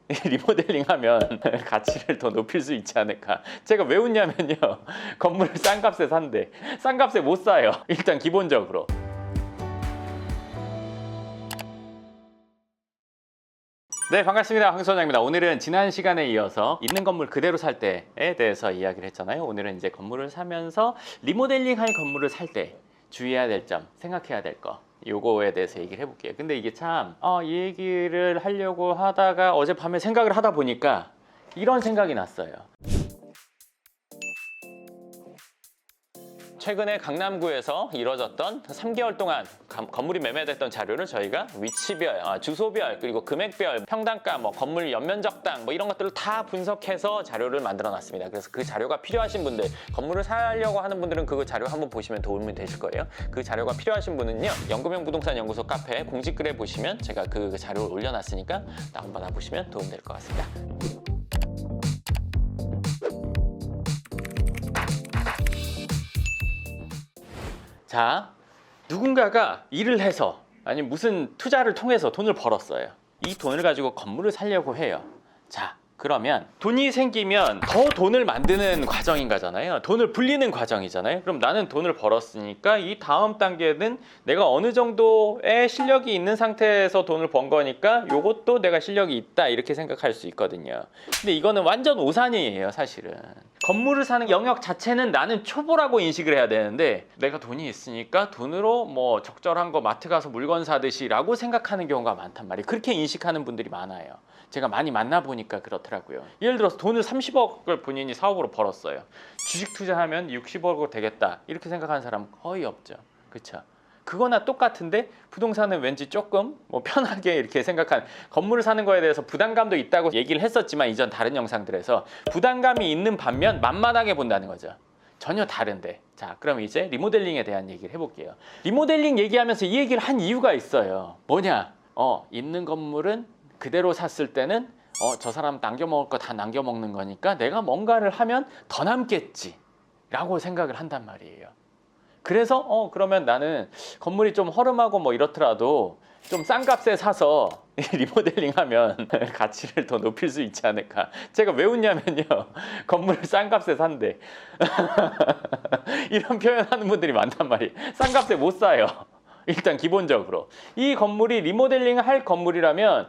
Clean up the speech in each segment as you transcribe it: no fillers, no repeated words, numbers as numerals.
리모델링 하면 가치를 더 높일 수 있지 않을까. 제가 왜 웃냐면요, 건물을 싼 값에 산대. 싼 값에 못 사요, 일단 기본적으로. 네, 반갑습니다. 황 소장입니다. 오늘은 지난 시간에 이어서 있는 건물 그대로 살 때에 대해서 이야기를 했잖아요. 오늘은 이제 건물을 사면서 리모델링 할 건물을 살 때 주의해야 될 점, 생각해야 될 거, 요거에 대해서 얘기를 해볼게요. 근데 이게 참 이 얘기를 하려고 하다가 어젯밤에 생각을 하다 보니까 이런 생각이 났어요. 최근에 강남구에서 이뤄졌던 3개월 동안 건물이 매매됐던 자료를 저희가 위치별, 주소별, 그리고 금액별, 평당가, 건물 연면적당 이런 것들을 다 분석해서 자료를 만들어 놨습니다. 그래서 그 자료가 필요하신 분들, 건물을 사려고 하는 분들은 그 자료 한번 보시면 도움이 되실 거예요. 그 자료가 필요하신 분은요, 연금형 부동산 연구소 카페 공지글에 보시면 제가 그 자료를 올려놨으니까 다운받아 보시면 도움될 것 같습니다. 자, 누군가가 일을 해서 아니 무슨 투자를 통해서 돈을 벌었어요. 이 돈을 가지고 건물을 사려고 해요. 자, 그러면 돈이 생기면 더 돈을 만드는 과정인 거잖아요. 돈을 불리는 과정이잖아요. 그럼 나는 돈을 벌었으니까 이 다음 단계는 내가 어느 정도의 실력이 있는 상태에서 돈을 번 거니까 요것도 내가 실력이 있다, 이렇게 생각할 수 있거든요. 근데 이거는 완전 오산이에요, 사실은. 건물을 사는 영역 자체는 나는 초보라고 인식을 해야 되는데, 내가 돈이 있으니까 돈으로 적절한 거 마트 가서 물건 사듯이 라고 생각하는 경우가 많단 말이에요. 그렇게 인식하는 분들이 많아요. 제가 많이 만나보니까 그렇더라고요. 예를 들어서 돈을 30억을 본인이 사업으로 벌었어요. 주식 투자하면 60억으로 되겠다, 이렇게 생각하는 사람 거의 없죠. 그쵸? 그거나 똑같은데 부동산은 왠지 조금 편하게 이렇게 생각한, 건물을 사는 거에 대해서 부담감도 있다고 얘기를 했었지만 이전 다른 영상들에서 부담감이 있는 반면 만만하게 본다는 거죠. 전혀 다른데. 자, 그럼 이제 리모델링에 대한 얘기를 해볼게요. 리모델링 얘기하면서 이 얘기를 한 이유가 있어요. 뭐냐? 있는 건물은 그대로 샀을 때는 저 사람 남겨먹을 거 다 남겨먹는 거니까 내가 뭔가를 하면 더 남겠지 라고 생각을 한단 말이에요. 그래서 그러면 나는 건물이 좀 허름하고 이렇더라도 좀 싼 값에 사서 리모델링 하면 가치를 더 높일 수 있지 않을까. 제가 왜 웃냐면요, 건물을 싼 값에 산대. 이런 표현하는 분들이 많단 말이에요. 싼 값에 못 사요, 일단 기본적으로. 이 건물이 리모델링 할 건물이라면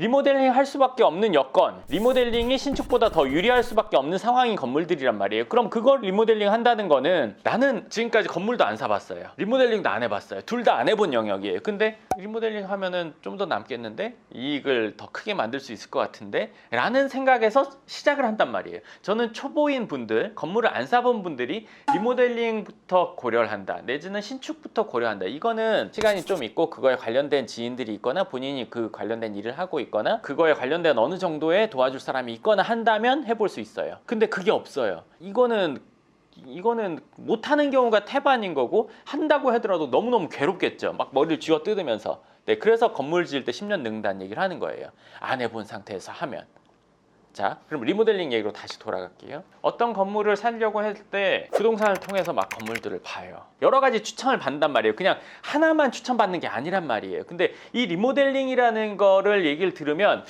리모델링 할 수밖에 없는 여건, 리모델링이 신축보다 더 유리할 수밖에 없는 상황인 건물들이란 말이에요. 그럼 그걸 리모델링 한다는 거는, 나는 지금까지 건물도 안 사봤어요, 리모델링도 안 해봤어요. 둘 다 안 해본 영역이에요. 근데 리모델링 하면은 좀 더 남겠는데, 이익을 더 크게 만들 수 있을 것 같은데 라는 생각에서 시작을 한단 말이에요. 저는 초보인 분들, 건물을 안 사본 분들이 리모델링부터 고려를 한다, 내지는 신축부터 고려한다, 이거는 시간이 좀 있고 그거에 관련된 지인들이 있거나 본인이 그 관련된 일을 하고 있거나 그거에 관련된 어느 정도의 도와줄 사람이 있거나 한다면 해볼 수 있어요. 근데 그게 없어요. 이거는 못하는 경우가 태반인 거고, 한다고 하더라도 너무너무 괴롭겠죠. 막 머리를 쥐어 뜯으면서. 네, 그래서 건물 지을 때 10년 늙는다는 얘기를 하는 거예요, 안 해본 상태에서 하면. 자, 그럼 리모델링 얘기로 다시 돌아갈게요. 어떤 건물을 사려고 할 때 부동산을 통해서 막 건물들을 봐요. 여러 가지 추천을 받는단 말이에요. 그냥 하나만 추천받는 게 아니란 말이에요. 근데 이 리모델링이라는 거를 얘기를 들으면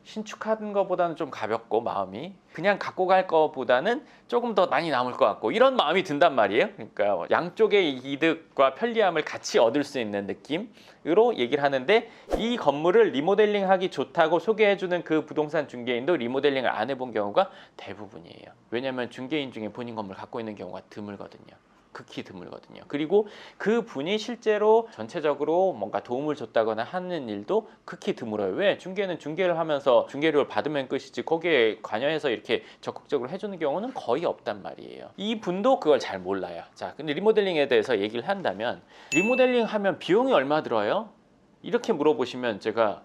신축하는 것보다는 좀 가볍고, 마음이 그냥 갖고 갈 것보다는 조금 더 많이 남을 것 같고, 이런 마음이 든단 말이에요. 그러니까 양쪽의 이득과 편리함을 같이 얻을 수 있는 느낌으로 얘기를 하는데, 이 건물을 리모델링 하기 좋다고 소개해주는 그 부동산 중개인도 리모델링을 안 해본 경우가 대부분이에요. 왜냐하면 중개인 중에 본인 건물 갖고 있는 경우가 드물거든요. 극히 드물거든요. 그리고 그 분이 실제로 전체적으로 뭔가 도움을 줬다거나 하는 일도 극히 드물어요. 왜? 중개는 중개를 하면서 중개료를 받으면 끝이지 거기에 관여해서 이렇게 적극적으로 해주는 경우는 거의 없단 말이에요. 이 분도 그걸 잘 몰라요. 자, 근데 리모델링에 대해서 얘기를 한다면, 리모델링 하면 비용이 얼마 들어요? 이렇게 물어보시면 제가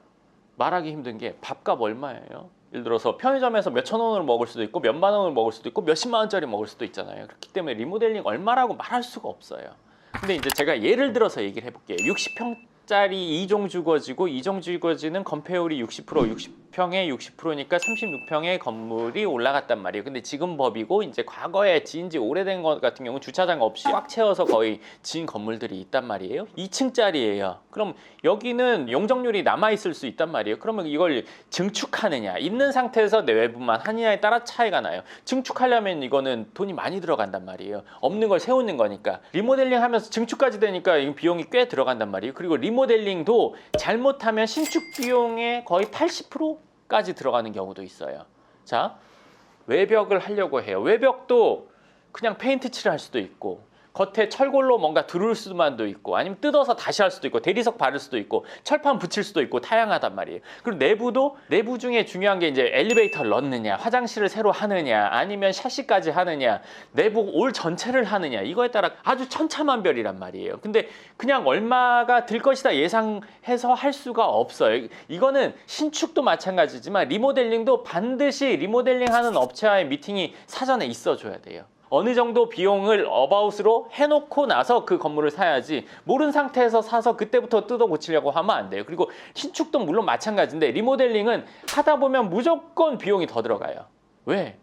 말하기 힘든 게, 밥값 얼마예요? 예를 들어서 편의점에서 몇천 원을 먹을 수도 있고 몇만 원을 먹을 수도 있고 몇십만 원짜리 먹을 수도 있잖아요. 그렇기 때문에 리모델링 얼마라고 말할 수가 없어요. 근데 이제 제가 예를 들어서 얘기를 해볼게요. 60평짜리 2종 주거지고 2종 주거지는 건폐율이 60%, 36평에 60%니까 36평의 건물이 올라갔단 말이에요. 근데 지금 법이고 이제 과거에 지은 지 오래된 것 같은 경우는 주차장 없이 꽉 채워서 거의 지은 건물들이 있단 말이에요. 2층짜리예요. 그럼 여기는 용적률이 남아 있을 수 있단 말이에요. 그러면 이걸 증축하느냐, 있는 상태에서 내외부만 하느냐에 따라 차이가 나요. 증축하려면 이거는 돈이 많이 들어간단 말이에요. 없는 걸 세우는 거니까. 리모델링 하면서 증축까지 되니까 비용이 꽤 들어간단 말이에요. 그리고 리모델링도 잘못하면 신축 비용의 거의 80%까지 들어가는 경우도 있어요. 자, 외벽을 하려고 해요. 외벽도 그냥 페인트 칠을 할 수도 있고, 겉에 철골로 뭔가 두를 수만도 있고, 아니면 뜯어서 다시 할 수도 있고, 대리석 바를 수도 있고, 철판 붙일 수도 있고, 다양하단 말이에요. 그리고 내부도, 내부 중에 중요한 게 이제 엘리베이터를 넣느냐, 화장실을 새로 하느냐, 아니면 샤시까지 하느냐, 내부 올 전체를 하느냐, 이거에 따라 아주 천차만별이란 말이에요. 근데 그냥 얼마가 들 것이다 예상해서 할 수가 없어요. 이거는 신축도 마찬가지지만 리모델링도 반드시 리모델링 하는 업체와의 미팅이 사전에 있어줘야 돼요. 어느 정도 비용을 어바웃으로 해놓고 나서 그 건물을 사야지, 모르는 상태에서 사서 그때부터 뜯어 고치려고 하면 안 돼요. 그리고 신축도 물론 마찬가지인데 리모델링은 하다 보면 무조건 비용이 더 들어가요. 왜?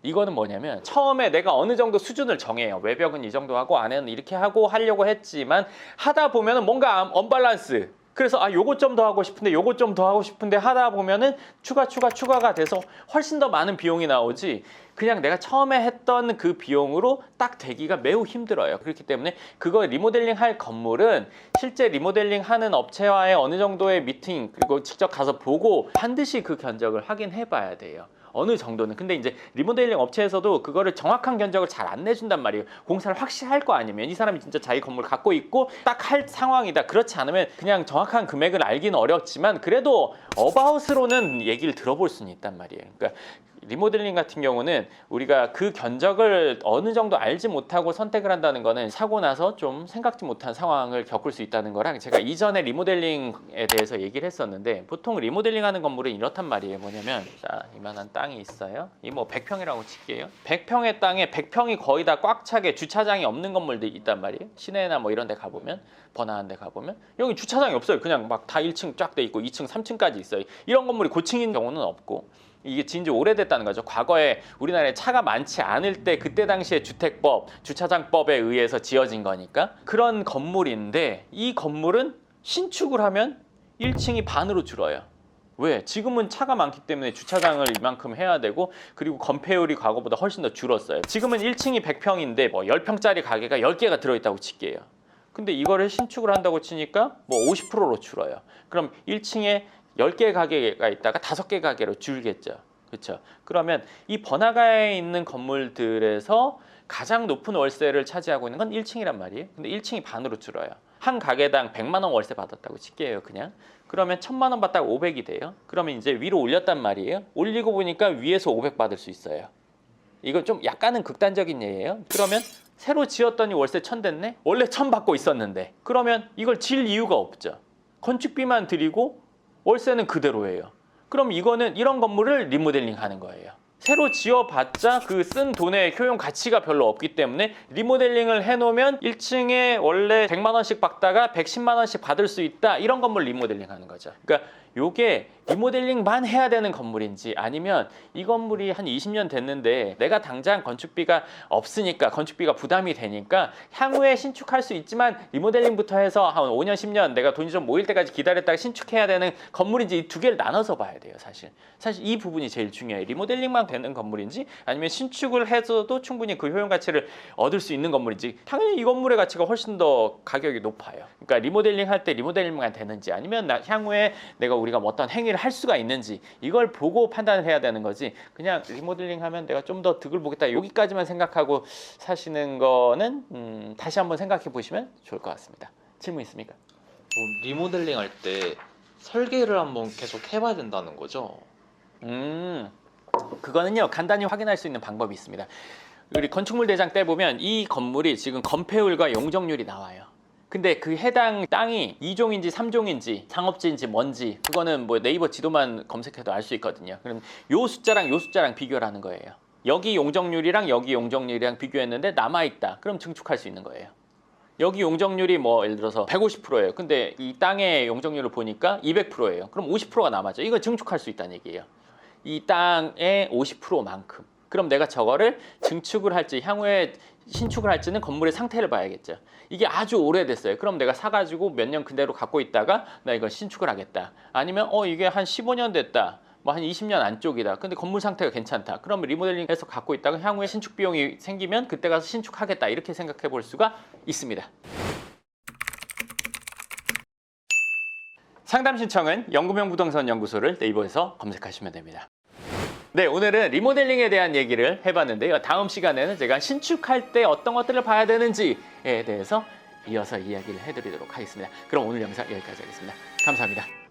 이거는 뭐냐면, 처음에 내가 어느 정도 수준을 정해요. 외벽은 이 정도 하고 안에는 이렇게 하고 하려고 했지만 하다 보면은 뭔가 언밸런스, 그래서 요것 좀 더 하고 싶은데 요것 좀 더 하고 싶은데 하다 보면은 추가가 돼서 훨씬 더 많은 비용이 나오지, 그냥 내가 처음에 했던 그 비용으로 딱 되기가 매우 힘들어요. 그렇기 때문에 그거 리모델링 할 건물은 실제 리모델링 하는 업체와의 어느 정도의 미팅, 그리고 직접 가서 보고 반드시 그 견적을 확인해 봐야 돼요. 어느 정도는. 근데 이제 리모델링 업체에서도 그거를 정확한 견적을 잘 안 내준단 말이에요. 공사를 확실히 할 거 아니면, 이 사람이 진짜 자기 건물 갖고 있고 딱 할 상황이다, 그렇지 않으면 그냥 정확한 금액을 알기는 어렵지만 그래도 어바웃으로는 얘기를 들어볼 수는 있단 말이에요. 그러니까 리모델링 같은 경우는 우리가 그 견적을 어느 정도 알지 못하고 선택을 한다는 거는 사고 나서 좀 생각지 못한 상황을 겪을 수 있다는 거랑, 제가 이전에 리모델링에 대해서 얘기를 했었는데, 보통 리모델링 하는 건물은 이렇단 말이에요. 뭐냐면, 자, 이만한 땅이 있어요. 이 뭐 100평이라고 칠게요. 100평의 땅에 100평이 거의 다 꽉 차게 주차장이 없는 건물들이 있단 말이에요. 시내나 뭐 이런 데 가보면, 번화한 데 가보면 여기 주차장이 없어요. 그냥 막 다 1층 쫙 돼 있고 2층, 3층까지 있어요. 이런 건물이 고층인 경우는 없고, 이게 진지 오래됐다는 거죠. 과거에 우리나라에 차가 많지 않을 때 그때 당시에 주택법, 주차장법에 의해서 지어진 거니까 그런 건물인데, 이 건물은 신축을 하면 1층이 반으로 줄어요. 왜? 지금은 차가 많기 때문에 주차장을 이만큼 해야 되고, 그리고 건폐율이 과거보다 훨씬 더 줄었어요. 지금은 1층이 100평인데 뭐 10평짜리 가게가 10개가 들어있다고 칠게요. 근데 이거를 신축을 한다고 치니까 뭐 50%로 줄어요. 그럼 1층에 10개 가게가 있다가 5개 가게로 줄겠죠. 그렇죠? 그러면 이 번화가에 있는 건물들에서 가장 높은 월세를 차지하고 있는 건 1층이란 말이에요. 근데 1층이 반으로 줄어요. 한 가게당 100만 원 월세 받았다고 칠게요, 그냥. 그러면 1000만 원 받다가 500이 돼요. 그러면 이제 위로 올렸단 말이에요. 올리고 보니까 위에서 500 받을 수 있어요. 이거 좀 약간은 극단적인 예예요. 그러면 새로 지었더니 월세 1000 됐네? 원래 1000 받고 있었는데. 그러면 이걸 질 이유가 없죠. 건축비만 드리고 월세는 그대로예요. 그럼 이거는 이런 건물을 리모델링 하는 거예요. 새로 지어봤자 그 쓴 돈의 효용 가치가 별로 없기 때문에 리모델링을 해놓으면 1층에 원래 100만 원씩 받다가 110만 원씩 받을 수 있다, 이런 건물 리모델링 하는 거죠. 그러니까 요게 리모델링만 해야 되는 건물인지, 아니면 이 건물이 한 20년 됐는데 내가 당장 건축비가 없으니까, 건축비가 부담이 되니까 향후에 신축할 수 있지만 리모델링부터 해서 한 5년 10년 내가 돈이 좀 모일 때까지 기다렸다가 신축해야 되는 건물인지, 이 두 개를 나눠서 봐야 돼요. 사실 이 부분이 제일 중요해요. 리모델링만 되는 건물인지, 아니면 신축을 해서도 충분히 그 효용 가치를 얻을 수 있는 건물인지. 당연히 이 건물의 가치가 훨씬 더 가격이 높아요. 그러니까 리모델링 할 때 리모델링만 되는지, 아니면 향후에 우리가 어떤 행위를 할 수가 있는지, 이걸 보고 판단을 해야 되는 거지, 그냥 리모델링 하면 내가 좀 더 득을 보겠다, 여기까지만 생각하고 사시는 거는 다시 한번 생각해 보시면 좋을 것 같습니다. 질문 있습니까? 리모델링 할 때 설계를 한번 계속 해봐야 된다는 거죠? 그거는요, 간단히 확인할 수 있는 방법이 있습니다. 우리 건축물 대장 때 보면 이 건물이 지금 건폐율과 용적률이 나와요. 근데 그 해당 땅이 2종인지 3종인지 상업지인지 뭔지, 그거는 뭐 네이버 지도만 검색해도 알 수 있거든요. 그럼 요 숫자랑 요 숫자랑 비교를 하는 거예요. 여기 용적률이랑 여기 용적률이랑 비교했는데 남아있다, 그럼 증축할 수 있는 거예요. 여기 용적률이 뭐 예를 들어서 150%예요. 근데 이 땅의 용적률을 보니까 200%예요. 그럼 50%가 남았죠. 이거 증축할 수 있다는 얘기예요. 이 땅의 50%만큼. 그럼 내가 저거를 증축을 할지 향후에 신축을 할지는 건물의 상태를 봐야겠죠. 이게 아주 오래됐어요. 그럼 내가 사가지고 몇 년 그대로 갖고 있다가 나 이거 신축을 하겠다. 아니면 이게 한 15년 됐다. 뭐 한 20년 안쪽이다. 근데 건물 상태가 괜찮다. 그러면 리모델링해서 갖고 있다가 향후에 신축 비용이 생기면 그때 가서 신축하겠다. 이렇게 생각해 볼 수가 있습니다. 상담 신청은 연구명 부동산 연구소를 네이버에서 검색하시면 됩니다. 네, 오늘은 리모델링에 대한 얘기를 해봤는데요. 다음 시간에는 제가 신축할 때 어떤 것들을 봐야 되는지에 대해서 이어서 이야기를 해드리도록 하겠습니다. 그럼 오늘 영상 여기까지 하겠습니다. 감사합니다.